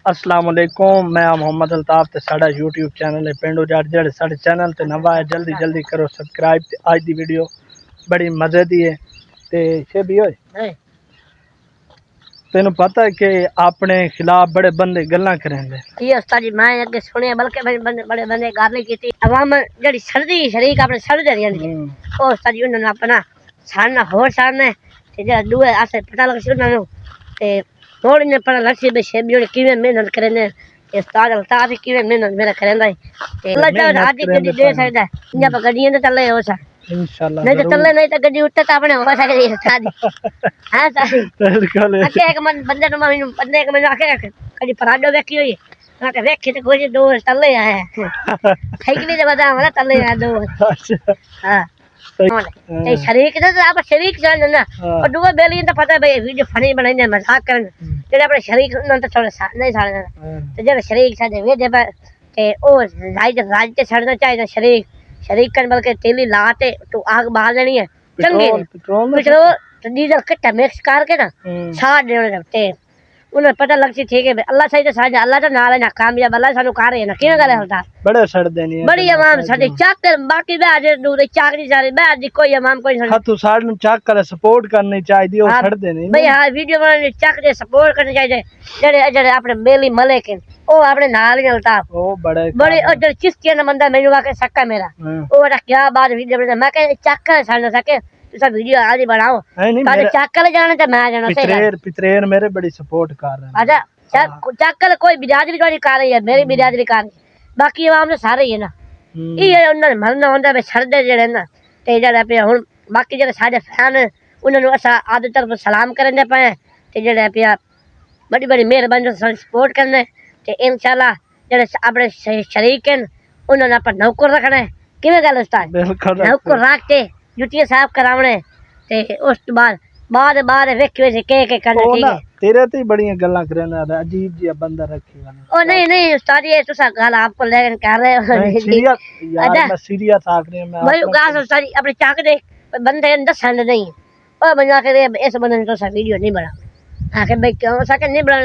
अस्सलाम वालेकुम, मैं मोहम्मद अल्ताफ ते साडा यूट्यूब चैनल है पिंडू जट। जेड़े साडे चैनल ते नवा है जल्दी जल्दी करो सब्सक्राइब। ते अज दी वीडियो बड़ी मजे दी है। ते शेबी होए तेन पता है कि अपने खिलाफ बड़े बंदे गल्लां करेंदे। ये उस्ताद जी मैं अगे सुने बल्कि बड़े बंदे गल नहीं की अवाम जेड़ी सर्दी शरीक अपने सर्द रही ओ उस्ताद जी उन्होंने अपना साड़ना होर साड़ना ते जेड़ा दूए आसे पता लग सी उन्होंने ते थोड़ी ने पता लग सी बे शेबी होनी किवें मेहनत करेंदे उस्ताद अल्ताफ ही किवें मेहनत मेरा करेंदा ते अल्लाह ताला आज की गड्डी दे सकदा है इन्ना पर गड्डियां ते चले हो सा इंशाल्लाह नहीं तो चले नहीं तो गड्डी उठते तो अपने हो सकदी है उस्ताद हां साथी बिल्कुल अके एक बंदे नु मैं बंदे एक मैं आके कदी पराडो देखी हुई आके देखी तो कोई दो चले आए ठीक नहीं तो बता वाला चले आए दो हां ते शरीक तो आप शरीक जान ना और दो बेली तो पता भाई वीडियो फनी बनाई मजाक करन जेड़े अपने शरीक न तो थोड़ा नहीं साड़ना ते जेड़े शरीक साडे वे दे ते ओ राज ते छड़ना चाहिए शरीक शरीक कर बल्कि तेली लाते तो आग बाल देनी है चंगी पेट्रोल डीजल कट्टा मिक्स करके ना छाड़ देने ते उन्हें पता लग सी ठीक है अल्लाह सही तो साजा अल्लाह तो नाल है ना कामयाब अल्लाह सानू कर रहे है ना किवें गल है बड़े छड़ देनी है बड़ी आवाम साडी चक बाकी बाज दूर चक नहीं सारी बाज दी कोई आवाम कोई तू साडू चक कर सपोर्ट करनी चाहिए ओ छड़ देनी भाई हां वीडियो बनाने चक दे सपोर्ट करनी चाहिए जेड़े जेड़े अपने मेली मलिक ओ अपने नाल ही अल्ताफ ओ बड़े ओ जेड़े चिश्तिया ना बंदा मेनू आके सक्का मेरा ओ क्या बात वीडियो बना मैं कह चक कर साड सके सब वीडियो आज ही बनाओ पर चक्कर जाना तो मैं जाना पितरेर मेरे बड़ी सपोर्ट कर रहे हैं अच्छा चक्कर कोई बिरादरी कोई कर रही है मेरी बिरादरी कर बाकी आवाम तो सारे ही है ना ये उन्होंने मरना होंदा वे छड़दे जेड़े ना ते जेड़ा पे हुन बाकी जेड़े साडे फैन उन्होंने असा आदि तरफ सलाम करने पे ते जेड़ा पे बड़ी बड़ी मेहरबानी से सपोर्ट करने ते इंशाल्लाह जेड़े अपने शरीक हैं उन्होंने अपन नौकर रखना है किवें गल उस्ताद नौकर रख के जुटियां साफ करावणे ते उस बाद बाद वेखियो से के करना ठीक है तेरे ते बड़ियां गल्लां करना अजीब जी बंदा रखी ओ नहीं उस्ताद ये तुसा गल आपको लेकिन कर रहे हो सीरियस यार मैं सीरियस आख रही हूं मैं भाई गास उस्ताद अपने चाक दे बंदे दसन नहीं ओ बना के इस बंदे ने तुसा वीडियो नहीं बना आके भाई क्यों सके नहीं बना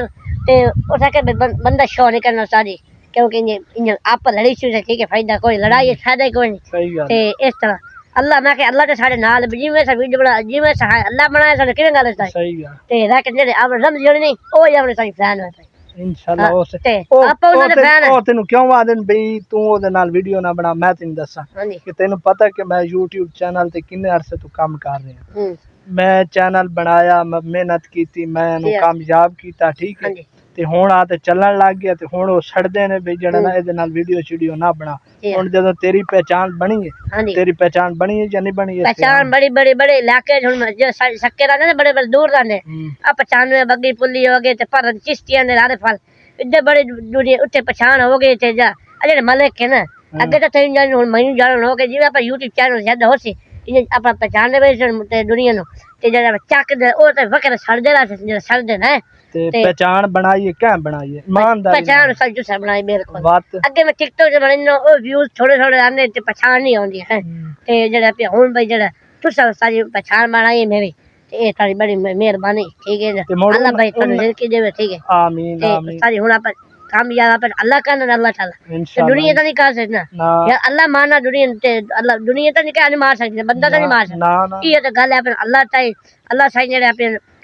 ते ओ सके बंदा शो नहीं करना उस्ताद क्योंकि इन आप लड़ी से ठीक है फायदा कोई लड़ाई फायदा कोई नहीं ते इस तरह अल्लाह मैं के अल्लाह ते साडे नाल जिवें सा वीडियो बना जिवें सा अल्लाह बनाया साडे किवें गल है सही है ते रख जेड़े अब रमज जोड़ी नहीं ओ अपने साई फैन है इंशाल्लाह ओ ते आप उन्हां दे फैन ओ तेनु क्यों आदन भाई तू ओदे नाल वीडियो ना बना मैं तेनु दसा कि तेनु पता कि मैं YouTube चैनल ते किन्ने अरसे तू काम कर रहे हैं मैं चैनल बनाया मेहनत कीती मैं नु कामयाब कीता ठीक है ते हुन आ ते चलन लग गया ते हुन ओ छड़दे ने भी जेड़ा ना इहदे नाल वीडियो ना बना हुन जदों तेरी पहचान बनी है तेरी पहचान बनी है या नहीं बनी है पहचान बड़ी बड़ी बड़े इलाके हुन जो सक्के रहने बड़े बड़े दूर रहने आ 95 बग्गी पुल्ली हो गए ते पर चिश्तियां ने रारे फल इधर बड़े दुनिया उठे पहचान हो गई ते जा जेड़े मलिक है ना अगे तो तीन जन हुन मैनू जान हो गए जिवें आप YouTube चैनल ज्यादा हो सी इन अपना पहचान दे ते दुनिया नु ते जेड़ा चक दे ओ ते वकर छड़ देला जेड़ा छड़ दे ना ते पहचान बनाई क्या बनाई है ईमानदारी पहचान सच से बनाई बिल्कुल अगे मैं टिकटॉक से बनाई ओ व्यूज थोड़े थोड़े आने ते पहचान नहीं आउंदी है ते जेड़ा पे हुन भाई जेड़ा तुसा सारी पहचान बनाई मेरी ते ए तारी बड़ी मेहरबानी ठीक है अल्लाह भाई तने जिंदगी देवे ठीक है आमीन आमीन सारी हुन अपन कामयाब अपन अल्लाह का ना अल्लाह ताला दुनिया तो नहीं कर सकना यार अल्लाह मारना दुनिया ते अल्लाह दुनिया तो नहीं क्या नहीं मार सकते बंदा तो नहीं मार सकता ये तो गल है अपन अल्लाह ताई अल्लाह साईं जेड़े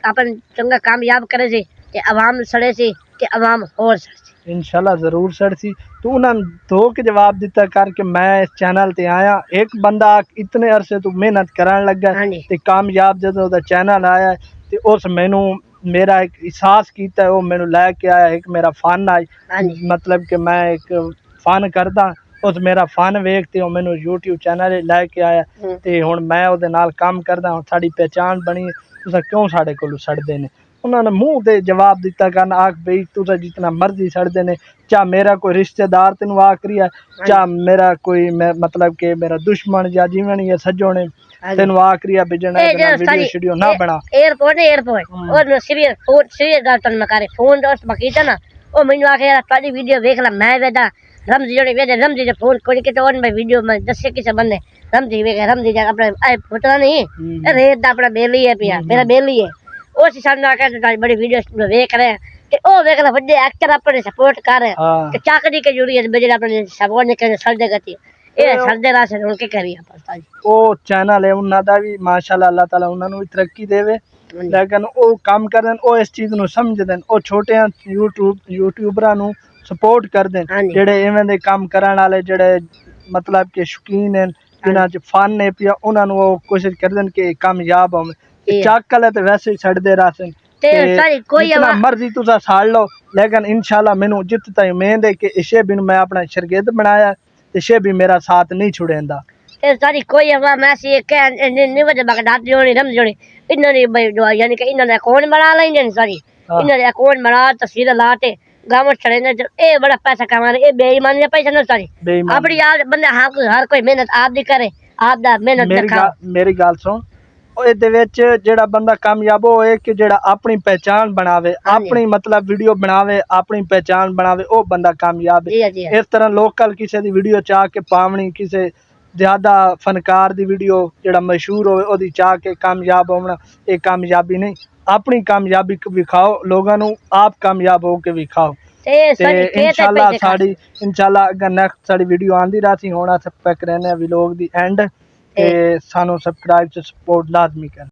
अपन चंगा कामयाब करे सी ते आवाम सड़े सी ते आवाम और सड़सी इंशाल्लाह जरूर सड़सी तू उन्होंने दो के जवाब दिता करके मैं इस चैनल ते आया एक बंदा इतने अरसे तू मेहनत करन लगा ते कामयाब जदों दा चैनल आया ते उस मैनू मेरा एक एहसास कीता वो मैनू लेके आया एक मेरा फन आई मतलब कि मैं एक फन करदा उस मेरा फन वेखते हो मैनू YouTube चैनल लेके आया ते हुन मैं ओदे नाल काम करदा हुन साडी पहचान बनी तुसा क्यों साडे कोलों सड़दे ने उन्होंने मुंह ते जवाब दिता कर आख भाई तुसा जितना मर्जी सड़दे ने चा मेरा कोई रिश्तेदार तेन आखरी है चा मेरा कोई मतलब के मेरा दुश्मन या जीवन या सज्जोने तेन आखरी है बिजन वीडियो शीडियो ना बना एयरपोर्ट और सीरियस गल तन मैं करे फोन दोस्त बकीता ना ओ मैनू आखे यार ताडी वीडियो देख ला मैं वेदा रमजी जोड़े वेदे रमजी जे फोन कोई के तो और मैं वीडियो में दसे किसे बंदे रमजी वे रमजी जा अपना फोटो नहीं रेत दा अपना बेली है पिया मेरा बेली है ਉਸ ਸਾਨੂੰ ਆ ਕੇ ਤੁਹਾਡੀ ਬੜੀ ਵੀਡੀਓ ਵੇਖ ਰਹੇ ਤੇ ਉਹ ਵੇਖ ਲੈ ਵੱਡੇ ਐਕਟਰ ਆਪਣੇ ਸਪੋਰਟ ਕਰ ਰਹੇ ਹਾਂ ਤੇ ਚੱਕਦੀ ਕੇ ਜੁੜੀ ਹੈ ਜਿਹੜੇ ਆਪਣੇ ਸਪੋਰਟ ਨੇ ਕਹਿੰਦੇ ਸਰਦੇ ਗਤੀ ਇਹ ਸਰਦੇ ਰਾਸੇ ਹੁਣ ਕੀ ਕਰੀਏ ਆਪਾਂ ਉਸਤਾਦ ਜੀ ਉਹ ਚੈਨਲ ਹੈ ਉਹਨਾਂ ਦਾ ਵੀ ਮਾਸ਼ਾਅੱਲਾ ਅੱਲਾਹ ਤਾਲਾ ਉਹਨਾਂ ਨੂੰ ਵੀ ਤਰੱਕੀ ਦੇਵੇ ਲੇਕਿਨ ਉਹ ਕੰਮ ਕਰਨ ਉਹ ਇਸ ਚੀਜ਼ ਨੂੰ ਸਮਝਦੇ ਉਹ ਛੋਟੇ ਯੂਟਿਊਬਰਾਂ ਨੂੰ ਸਪੋਰਟ ਕਰਦੇ ਹਾਂਜੀ। ਜਿਹੜੇ ਇਵੇਂ ਦੇ ਕੰਮ ਕਰਨ ਵਾਲੇ ਜਿਹੜੇ ਮਤਲਬ ਕਿ ਸ਼ੌਕੀਨ ਹਨ ਜਿਨ੍ਹਾਂ 'ਚ ਫਨ ਨੇ ਪਿਆ ਉਹਨਾਂ ਨੂੰ ਉਹ ਕੋਸ਼ਿਸ਼ ਕਰਦੇ ਨੇ ਕਿ ਕਾਮਯਾਬ ਹੋਣ ਇਹ। ਚੱਕ ਵਾਲੇ ਤੇ ਵੈਸੇ ਹੀ ਛੱਡਦੇ ਰਾਸਨ ਤੇ ਸਾਰੀ ਕੋਈ ਜਿतना मर्जी तुसा साड़ लो लेकिन इंशाल्लाह मैनू जित ताई उम्मीद है कि इसे भी मैं अपना शरगिर्द बनाया इसे भी मेरा साथ नहीं छुड़ेंदा ਤੇ ਸਾਰੀ ਕੋਈ ਆਵਾ ਮੈਸੀ ਕਹਿ ਨਹੀਂ ਵਜੇ ਬਗਦਾਦ ਜੋਣੀ ਰਮ ਜੋਣੀ ਇਹਨਾਂ ਦੀ ਬਈ ਦੁਆ ਯਾਨੀ ਕਿ ਇਹਨਾਂ ਦਾ ਕੌਣ ਬਣਾ ਲੈਂਦੇ ਨੇ ਸਾਰੀ ਇਹਨਾਂ ਦਾ ਕੌਣ ਬਣਾ ਤਸਵੀਰ ਲਾ ਤੇ ਗਾਵ ਛੜੇ ਨੇ ਇਹ ਬੜਾ ਪੈਸਾ ਕਮਾ ਰਹੇ ਇਹ ਬੇਈਮਾਨੀ ਦਾ ਪੈਸਾ ਨਾ ਸਾਰੀ ਆਪਣੀ ਯਾਰ ਬੰਦਾ ਹਰ ਕੋਈ ਮਿਹਨਤ ਆਪ ਦੀ ਕਰੇ ਆਪ ਦਾ ਮਿਹਨਤ ਦਿਖਾ ਮੇਰੀ ਗੱਲ ਸੁਣ ਇਹਦੇ ਵਿੱਚ ਜਿਹੜਾ ਬੰਦਾ ਕਾਮਯਾਬ ਹੋਏ ਕਿ ਜਿਹੜਾ ਆਪਣੀ ਪਹਿਚਾਨ ਬਣਾਵੇ ਆਪਣੀ ਮਤਲਬ ਵੀਡੀਓ ਬਣਾਵੇ ਆਪਣੀ ਪਹਿਚਾਨ ਬਣਾਵੇ ਉਹ ਬੰਦਾ ਕਾਮਯਾਬ ਹੈ ਇਸ ਤਰ੍ਹਾਂ ਲੋਕਲ ਕਿਸੇ ਦੀ ਵੀਡੀਓ ਚਾਹ ਕੇ ਪਾਵਣੀ ਕਿਸੇ ਜ਼ਿਆਦਾ ਫਨਕਾਰ ਦੀ ਵੀਡੀਓ ਜਿਹੜਾ ਮਸ਼ਹੂਰ ਹੋਵੇ ਉਹਦੀ ਚਾਹ ਕੇ ਕਾਮਯਾਬ ਹੋਣਾ ਇਹ ਕਾਮਯਾਬੀ ਨਹੀਂ ਆਪਣੀ ਕਾਮਯਾਬੀ ਵਿਖਾਓ ਲੋਕਾਂ ਨੂੰ ਆਪ ਕਾਮਯਾਬ ਹੋ ਕੇ ਵਿਖਾਓ ਤੇ ਇਨਸ਼ਾਅੱਲਾ ਅਗਰ ਨੈਕਸਟ ਸਾਡੀ ਵੀਡੀਓ ਆਂਦੀ ਰਹੀ ਹੁਣ ਅਸੀਂ ਪੈਕ ਰਹਿੰਦੇ ਆ ਵਲੌਗ ਦੀ ਐਂਡ ਤੇ ਸਾਨੂੰ ਸਬਸਕ੍ਰਾਈਬ ਤੇ ਸਪੋਰਟ ਲਾਜ਼ਮੀ ਕਰਨਾ